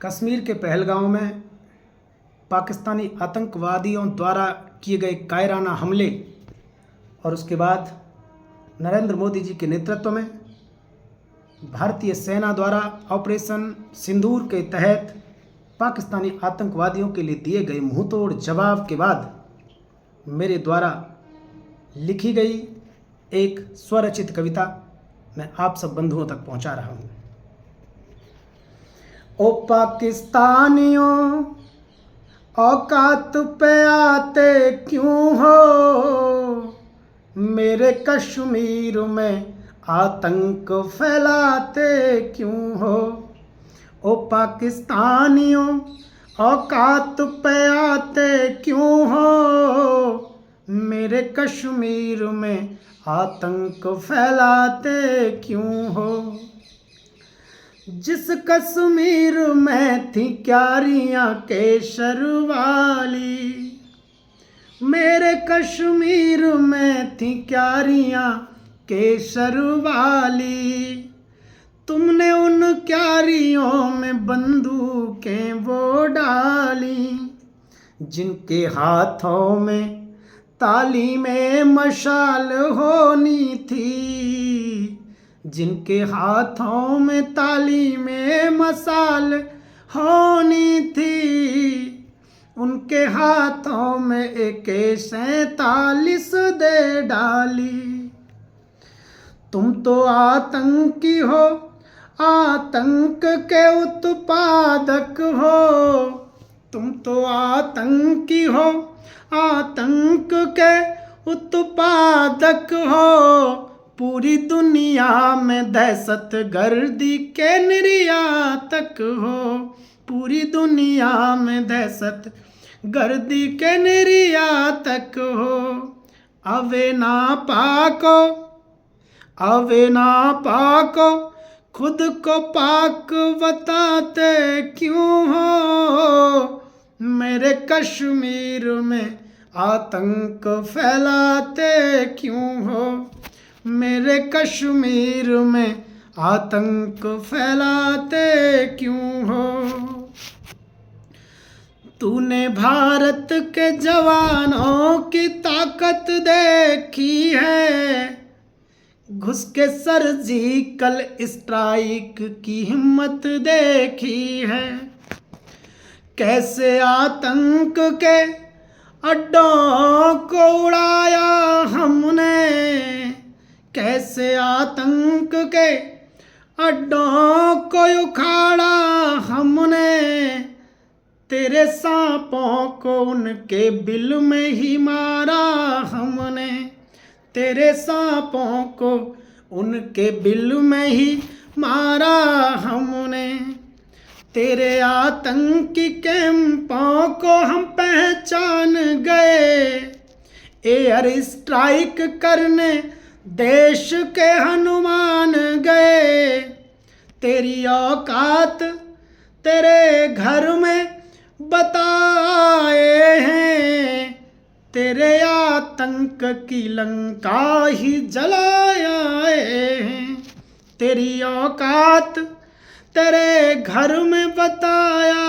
कश्मीर के पहलगाम में पाकिस्तानी आतंकवादियों द्वारा किए गए कायराना हमले और उसके बाद नरेंद्र मोदी जी के नेतृत्व में भारतीय सेना द्वारा ऑपरेशन सिंदूर के तहत पाकिस्तानी आतंकवादियों के लिए दिए गए मुंहतोड़ जवाब के बाद मेरे द्वारा लिखी गई एक स्वरचित कविता मैं आप सब बंधुओं तक पहुंचा रहा हूं। ओ पाकिस्तानियों, औकात पे आते क्यों हो? मेरे कश्मीर में आतंक फैलाते क्यों हो? ओ पाकिस्तानियों, औकात पे आते क्यों हो? मेरे कश्मीर में आतंक फैलाते क्यों हो? जिस कश्मीर में थी क्यारियां केसर वाली, मेरे कश्मीर में थी क्यारियां केसर वाली, तुमने उन क्यारियों में बंदूकें वो डाली, जिनके हाथों में ताली में मशाल होनी थी, जिनके हाथों में ताली में मशाल होनी थी, उनके हाथों में AK-47 दे डाली। तुम तो आतंकी हो, आतंक के उत्पादक हो, तुम तो आतंकी हो, आतंक के उत्पादक हो, पूरी दुनिया में दहशत गर्दी के निर्यातक हो, पूरी दुनिया में दहशत गर्दी के निर्यातक हो। अवे ना पाको, अवे ना पाको, खुद को पाक बताते क्यों हो? मेरे कश्मीर में आतंक फैलाते क्यों हो? मेरे कश्मीर में आतंक फैलाते क्यों हो? तूने भारत के जवानों की ताकत देखी है, घुस के सर्जिकल स्ट्राइक की हिम्मत देखी है, कैसे आतंक के अड्डों को उड़ाया हमने, कैसे आतंक के अड्डों को उखाड़ा हमने, तेरे सांपों को उनके बिल में ही मारा हमने, तेरे सांपों को उनके बिल में ही मारा हमने, तेरे आतंकी कैंपों को हम पहचान गए, एयर स्ट्राइक करने देश के हनुमान गए, तेरी औकात तेरे घर में बताए हैं, तेरे आतंक की लंका ही जलाया हैं, तेरी औकात तेरे घर में बताया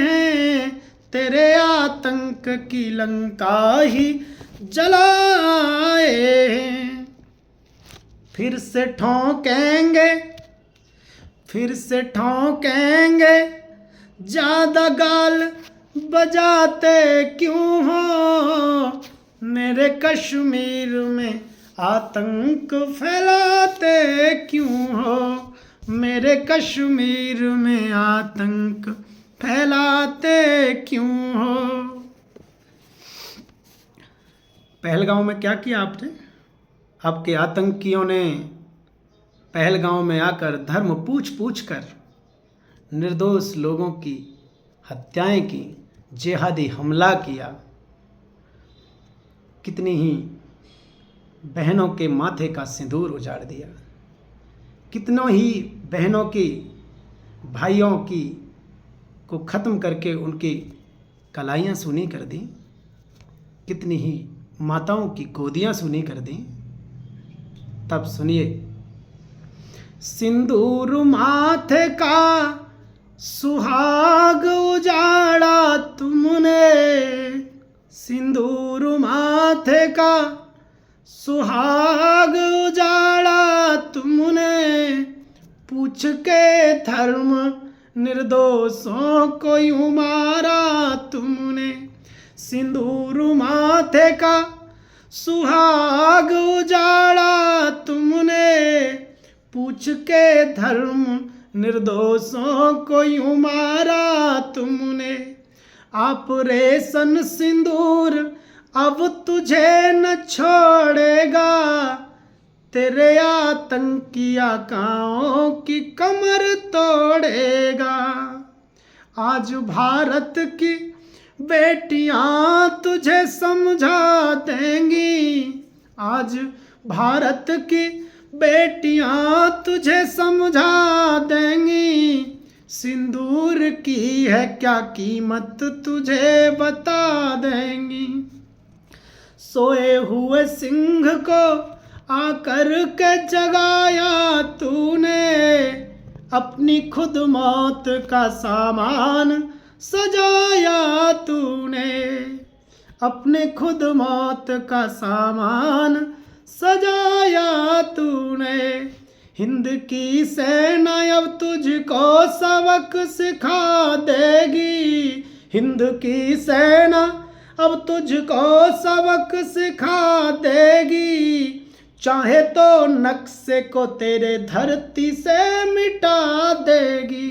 हैं, तेरे आतंक की लंका ही जलाए हैं। फिर से ठोंकेंगे, फिर से ठोंकेंगे, ज्यादा गाल बजाते क्यों हो? मेरे कश्मीर में आतंक फैलाते क्यों हो? मेरे कश्मीर में आतंक फैलाते क्यों हो? पहलगाम में क्या किया आपने? आपके आतंकियों ने पहलगाम में आकर धर्म पूछ पूछ कर निर्दोष लोगों की हत्याएं की, जिहादी हमला किया, कितनी ही बहनों के माथे का सिंदूर उजाड़ दिया, कितनों ही बहनों की, भाइयों की को ख़त्म करके उनकी कलाइयाँ सूनी कर दी, कितनी ही माताओं की गोदियाँ सूनी कर दी। तब सुनिए, सिंदूर माथे का सुहाग माथे का सुहाग उजाड़ा तुमने, पूछ के धर्म निर्दोषों को यूं मारा तुमने। सिंदूर माथे का सुहाग उजाड़ा तुमने, पूछ के धर्म निर्दोषों को यूं मारा तुमने। ऑपरेशन सिंदूर अब तुझे न छोड़ेगा, तेरे आतंकी आकाओं की कमर तोड़ेगा। आज भारत की बेटियां तुझे समझा देंगी, आज भारत की बेटियां तुझे समझा देंगी। सिंदूर की है क्या कीमत तुझे बता देंगी। सोए हुए सिंह को आकर के जगाया तूने, अपनी खुद मौत का सामान सजाया तूने, अपने खुद मौत का सामान सजाया तूने। हिंद की सेना अब तुझको सबक सिखा देगी, हिंद की सेना अब तुझको सबक सिखा देगी। चाहे तो नक्शे को तेरे धरती से मिटा देगी,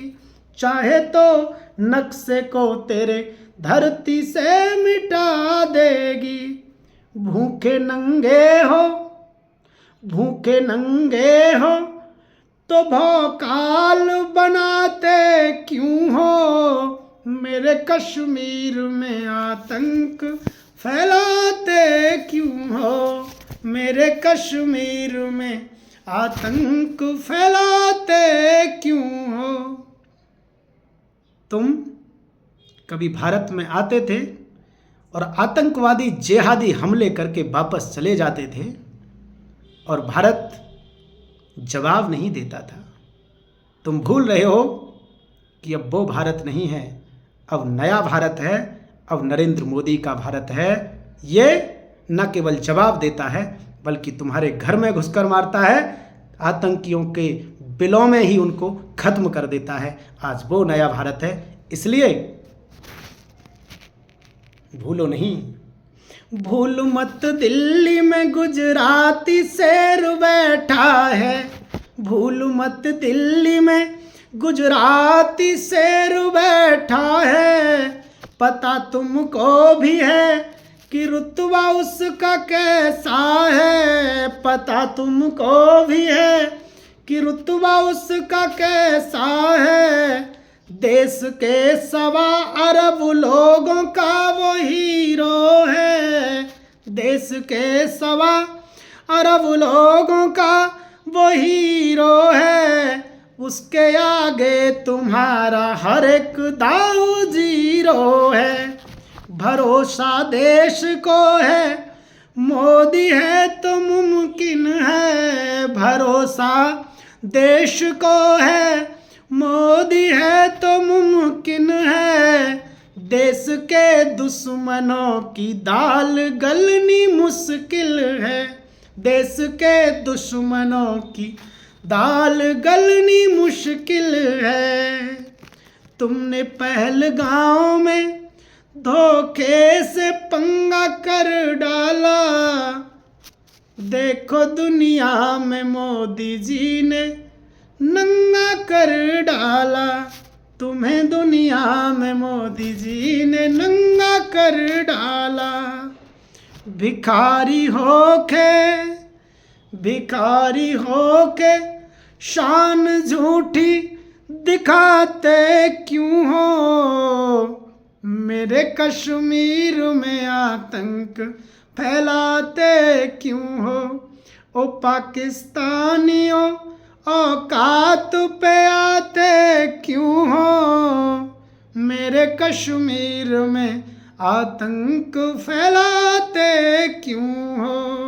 चाहे तो नक्शे को तेरे धरती से मिटा देगी। भूखे नंगे हो, भूखे नंगे हो तो भौकाल बनाते क्यों हो, मेरे कश्मीर में आतंक फैलाते क्यों हो, मेरे कश्मीर में आतंक फैलाते क्यों हो। तुम कभी भारत में आते थे और आतंकवादी जिहादी हमले करके वापस चले जाते थे और भारत जवाब नहीं देता था। तुम भूल रहे हो कि अब वो भारत नहीं है, अब नया भारत है, अब नरेंद्र मोदी का भारत है। ये न केवल जवाब देता है बल्कि तुम्हारे घर में घुसकर मारता है, आतंकियों के बिलों में ही उनको खत्म कर देता है। आज वो नया भारत है, इसलिए भूलो नहीं। भूल मत दिल्ली में गुजराती शेर बैठा है, भूल मत दिल्ली में गुजराती शेर बैठा है। पता तुमको भी है कि रुतबा उसका कैसा है, पता तुमको भी है कि रुतबा उसका कैसा है। देश के 1.25 अरब लोगों का वो हीरो है, देश के 1.25 अरब लोगों का वो हीरो है। उसके आगे तुम्हारा हर एक दाव जीरो है। भरोसा देश को है, मोदी है तो मुमकिन है, भरोसा देश को है, मोदी है तो मुमकिन है। देश के दुश्मनों की दाल गलनी मुश्किल है, देश के दुश्मनों की दाल गलनी मुश्किल है। तुमने पहलगांव में धोखे से पंगा कर डाला, देखो दुनिया में मोदी जी ने नंगा कर डाला, तुम्हें दुनिया में मोदी जी ने नंगा कर डाला। भिखारी होके शान झूठी दिखाते क्यों हो, मेरे कश्मीर में आतंक फैलाते क्यों हो। ओ पाकिस्तानियों औकात पे आते क्यों हो, मेरे कश्मीर में आतंक फैलाते क्यों हो।